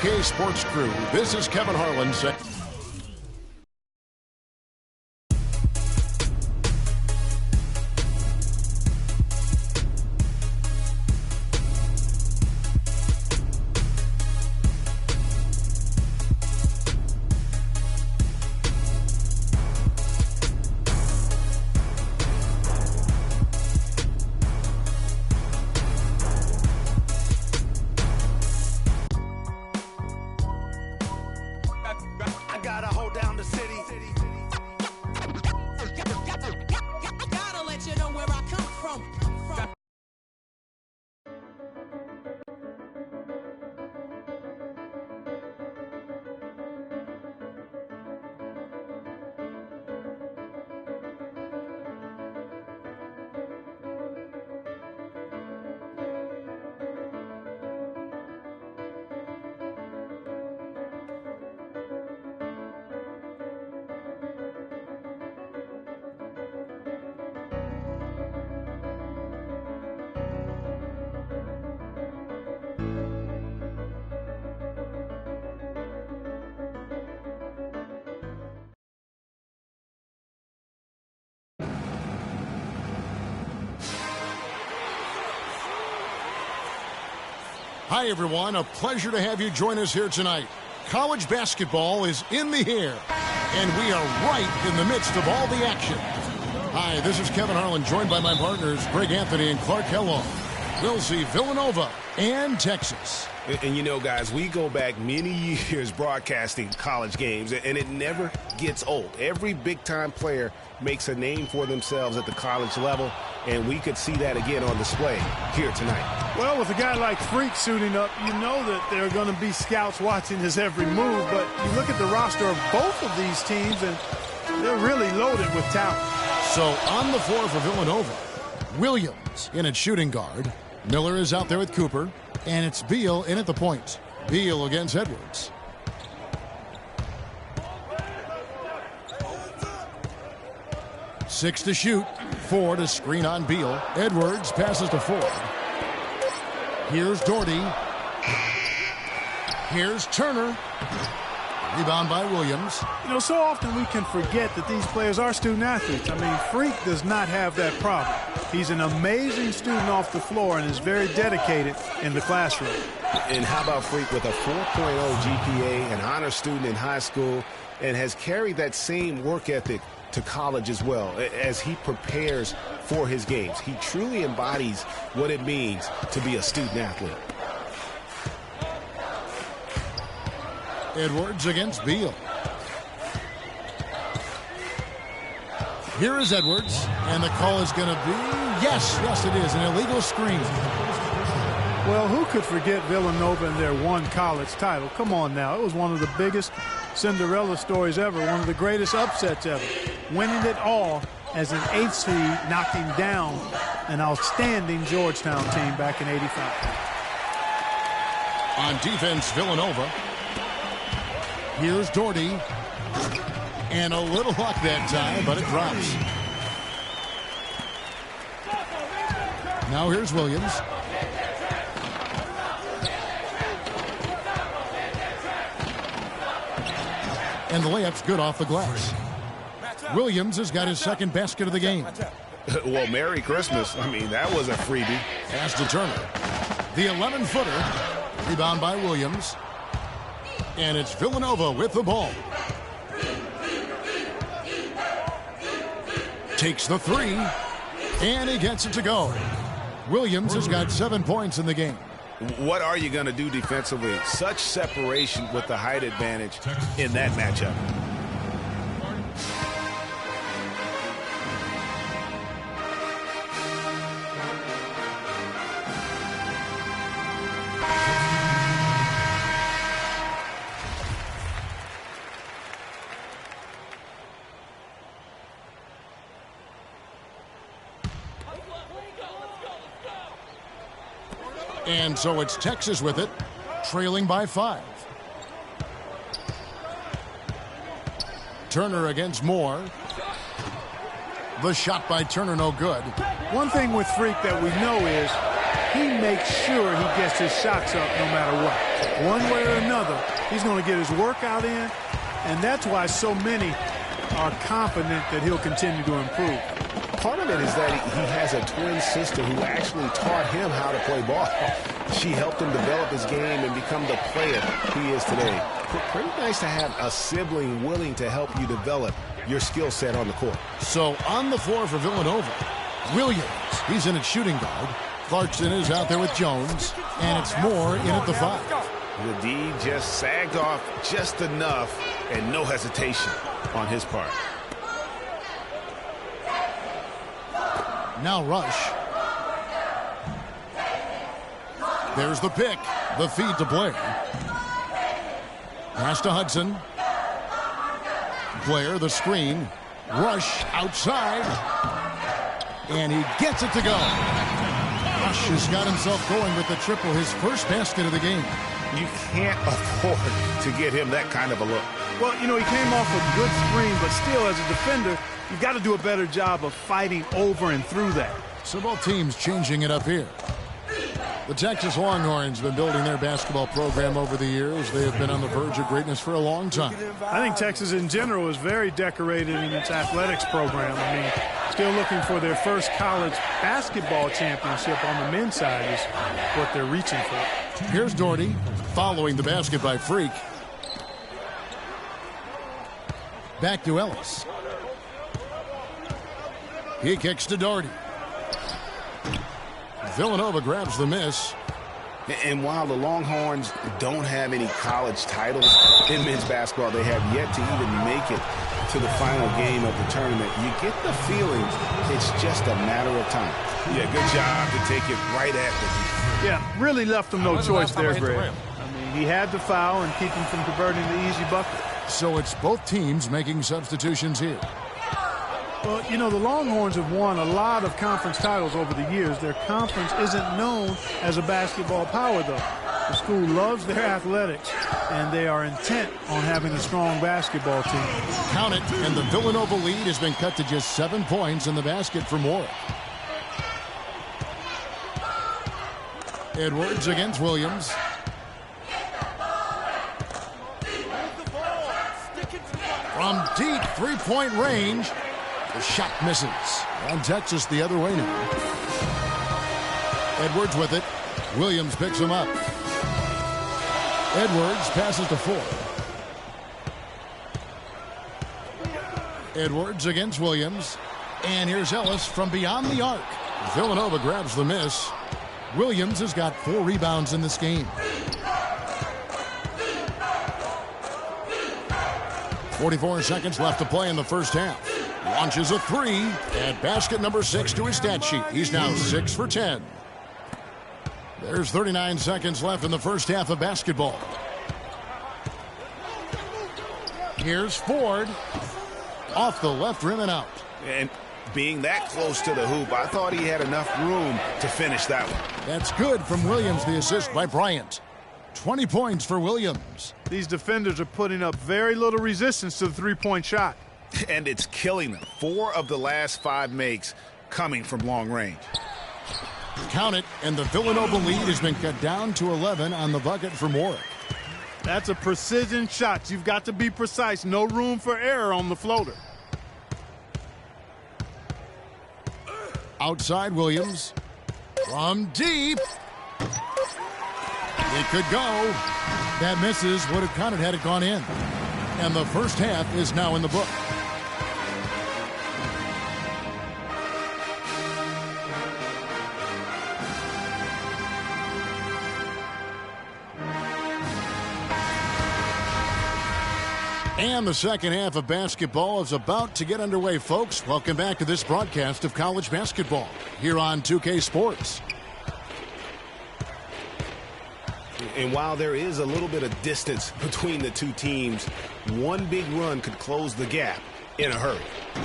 OK Sports Crew. This is Kevin Harlan. Hi, everyone. A pleasure to have you join us here tonight. College basketball is in the air, and we are right in the midst of all the action. Hi, this is Kevin Harlan, joined by my partners, Greg Anthony and Clark Kellogg. We'll see Villanova and Texas. And you know, guys, we go back many years broadcasting college games, and it never gets old. Every big-time player makes a name for themselves at the college level, and we could see that again on display here tonight. Well, with a guy like Freak suiting up, you know that there are going to be scouts watching his every move, but you look at the roster of both of these teams, and they're really loaded with talent. So on the floor for Villanova, Williams in at shooting guard. Miller is out there with Cooper, and it's Beal in at the point. Beal against Edwards. Six to shoot, 4 to screen on Beal. Edwards passes to Ford. Here's Doherty. Here's Turner. Rebound by Williams. You know, so often we can forget that these players are student athletes. I mean, Freak does not have that problem. He's an amazing student off the floor and is very dedicated in the classroom. And how about Freak with a 4.0 GPA, an honor student in high school, and has carried that same work ethic to college as well as he prepares for his games. He truly embodies what it means to be a student athlete. Edwards against Beal. Here is Edwards, and the call is going to be, yes, it is, an illegal screen. Well, who could forget Villanova and their one college title? Come on now. It was one of the biggest Cinderella stories ever, one of the greatest upsets ever. Winning it all as an 8th seed, knocking down an outstanding Georgetown team back in '85. On defense, Villanova. Here's Doherty. And a little luck that time, but it drops. Now here's Williams. And the layup's good off the glass. Williams has got his second basket of the game. Well, Merry Christmas. I mean, that was a freebie. Pass to Turner. The 11-footer. Rebound by Williams. And it's Villanova with the ball. Takes the three. And he gets it to go. Williams has got 7 points in the game. What are you going to do defensively? Such separation with the height advantage in that matchup. And so it's Texas with it, trailing by 5. Turner against Moore. The shot by Turner no good. One thing with Freak that we know is he makes sure he gets his shots up no matter what. One way or another, he's going to get his workout in, and that's why so many are confident that he'll continue to improve. Part of it is that he has a twin sister who actually taught him how to play ball. She helped him develop his game and become the player he is today. Pretty nice to have a sibling willing to help you develop your skill set on the court. So on the floor for Villanova, Williams, he's in at shooting guard. Clarkson is out there with Jones, and it's Moore in at the 5. The D just sagged off just enough, and no hesitation on his part. Now Rush. There's the pick. The feed to Blair. Pass to Hudson. Blair, the screen. Rush outside. And he gets it to go. Rush has got himself going with the triple, his first basket of the game. You can't afford to get him that kind of a look. Well, you know, he came off a good screen, but still, as a defender, you've got to do a better job of fighting over and through that. So both teams changing it up here. The Texas Longhorns have been building their basketball program over the years. They have been on the verge of greatness for a long time. I think Texas in general is very decorated in its athletics program. I mean, still looking for their first college basketball championship on the men's side is what they're reaching for. Here's Doherty following the basket by Freak. Back to Ellis. He kicks to Doherty. Villanova grabs the miss. And while the Longhorns don't have any college titles in men's basketball, they have yet to even make it to the final game of the tournament. You get the feeling it's just a matter of time. Yeah, good job to take it right at them. Yeah, really left them no choice there, Greg. I mean, he had to foul and keep him from converting the easy bucket. So it's both teams making substitutions here. Well, you know, the Longhorns have won a lot of conference titles over the years. Their conference isn't known as a basketball power, though. The school loves their athletics, and they are intent on having a strong basketball team. Count it, and the Villanova lead has been cut to just 7 points in the basket for Moore. Edwards against Williams. From deep three-point range. The shot misses. And Texas the other way now. Edwards with it. Williams picks him up. Edwards passes to Ford. Edwards against Williams. And here's Ellis from beyond the arc. Villanova grabs the miss. Williams has got 4 rebounds in this game. 44 seconds left to play in the first half. Launches a 3 and basket number 6 to his stat sheet. He's now 6 for 10. There's 39 seconds left in the first half of basketball. Here's Ford. Off the left rim and out. And being that close to the hoop, I thought he had enough room to finish that one. That's good from Williams, the assist by Bryant. 20 points for Williams. These defenders are putting up very little resistance to the three-point shot. And it's killing them. 4 of the last 5 makes coming from long range. Count it, and the Villanova lead has been cut down to 11 on the bucket for Moore. That's a precision shot. You've got to be precise. No room for error on the floater. Outside Williams. From deep. It could go. That misses. Would have counted had it gone in. And the first half is now in the book. And the second half of basketball is about to get underway, folks. Welcome back to this broadcast of college basketball here on 2K Sports. And while there is a little bit of distance between the two teams, one big run could close the gap in a hurry.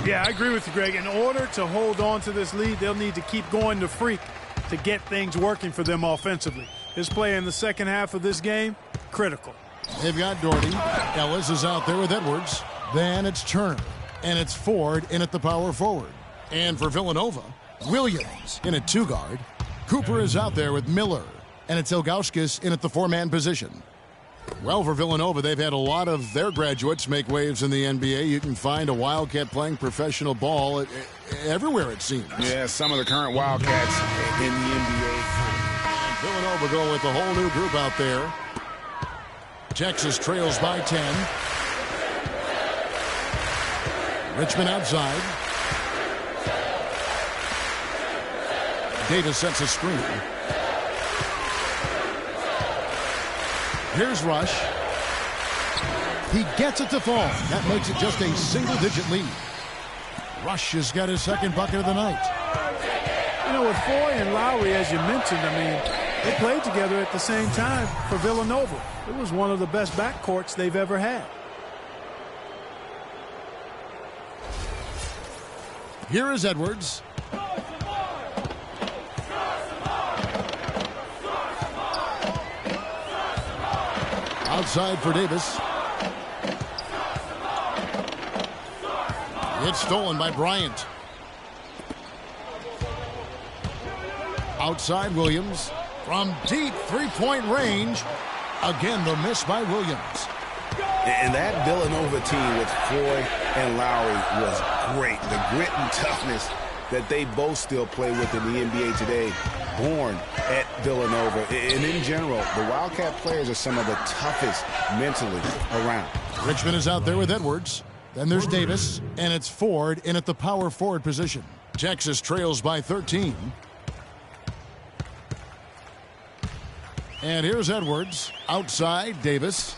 Yeah, I agree with you, Greg. In order to hold on to this lead, they'll need to keep going to Freak to get things working for them offensively. His play in the second half of this game, critical. They've got Doherty. Ellis is out there with Edwards. Then it's Turner. And it's Ford in at the power forward. And for Villanova, Williams in at 2 guard. Cooper is out there with Miller, and it's Ilgauskas in at the four-man position. Well, for Villanova, they've had a lot of their graduates make waves in the NBA. You can find a Wildcat playing professional ball everywhere, it seems. Yeah, some of the current Wildcats in the NBA. And Villanova going with a whole new group out there. Texas trails by 10. Richmond outside. Davis sets a screen. Here's Rush. He gets it to fall. That makes it just a single-digit lead. Rush has got his second bucket of the night. You know, with Foy and Lowry, as you mentioned, I mean, they played together at the same time for Villanova. It was one of the best backcourts they've ever had. Here is Edwards. Outside for Davis. It's stolen by Bryant. Outside Williams. From deep three-point range. Again, the miss by Williams. And that Villanova team with Foy and Lowry was great. The grit and toughness that they both still play with in the NBA today, born at Villanova. And in general, the Wildcat players are some of the toughest mentally around. Richmond is out there with Edwards. Then there's Davis, and it's Ford in at the power forward position. Texas trails by 13. And here's Edwards. Outside, Davis.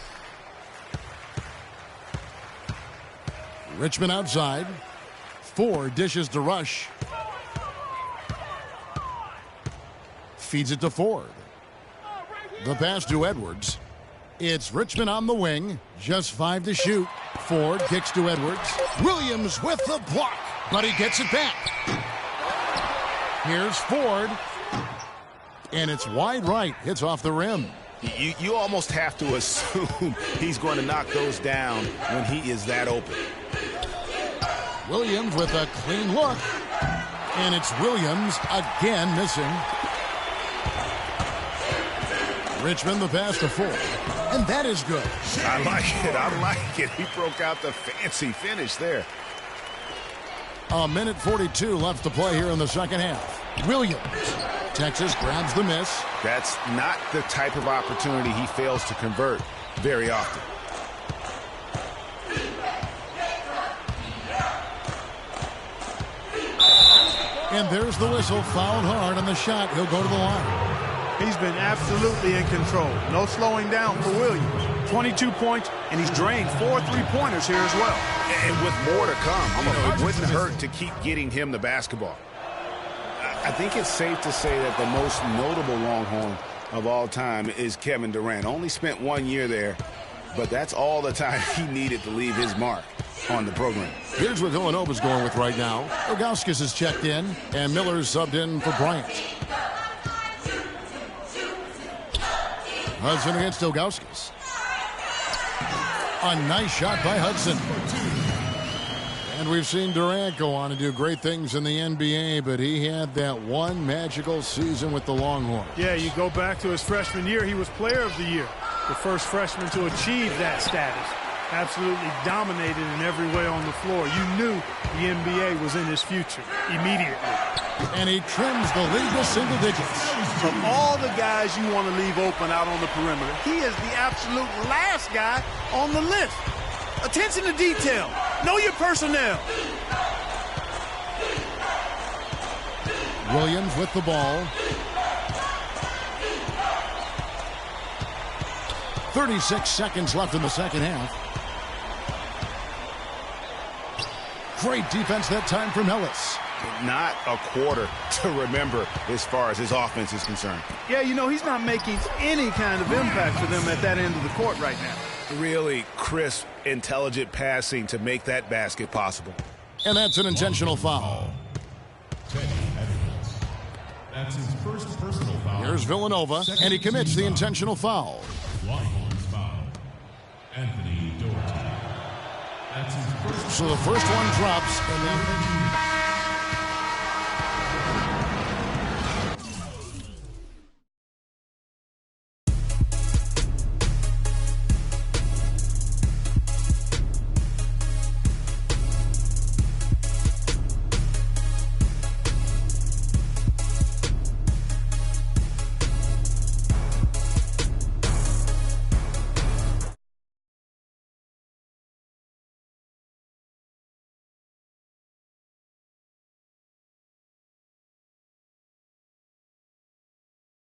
Richmond outside. Ford dishes to Rush. Feeds it to Ford. The pass to Edwards. It's Richmond on the wing. Just 5 to shoot. Ford kicks to Edwards. Williams with the block, but he gets it back. Here's Ford. And it's wide right. Hits off the rim. You almost have to assume he's going to knock those down when he is that open. Williams with a clean look. And it's Williams again missing. Richmond the pass to Ford. And that is good. I like it. I like it. He broke out the fancy finish there. A minute 42 left to play here in the second half. Williams. Texas grabs the miss. That's not the type of opportunity he fails to convert very often. And there's the whistle. Fouled hard on the shot. He'll go to the line. He's been absolutely in control. No slowing down for Williams. 22 points, and he's drained 4 3-pointers here as well. And with more to come, it wouldn't hurt to keep getting him the basketball. I think it's safe to say that the most notable Longhorn of all time is Kevin Durant. Only spent 1 year there, but that's all the time he needed to leave his mark on the program. Here's what Villanova's going with right now. Ilgauskas is checked in, and Miller's subbed in for Bryant. Hudson against Ilgauskas. A nice shot by Hudson. And we've seen Durant go on and do great things in the NBA, but he had that one magical season with the Longhorns. Yeah, you go back to his freshman year, he was player of the year. The first freshman to achieve that status. Absolutely dominated in every way on the floor. You knew the NBA was in his future immediately. And he trims the lead to single digits. Of all the guys you want to leave open out on the perimeter, he is the absolute last guy on the list. Attention to detail. Know your personnel. Williams with the ball. 36 seconds left in the second half. Great defense that time from Ellis. Not a quarter to remember as far as his offense is concerned. Yeah, you know, he's not making any kind of impact for them at that end of the court right now. Really crisp, intelligent passing to make that basket possible. And that's an intentional foul. That's his first personal foul. Here's Villanova, and he commits the intentional foul. Longhorns foul. Anthony Doherty. That's his first. So the first one drops, and then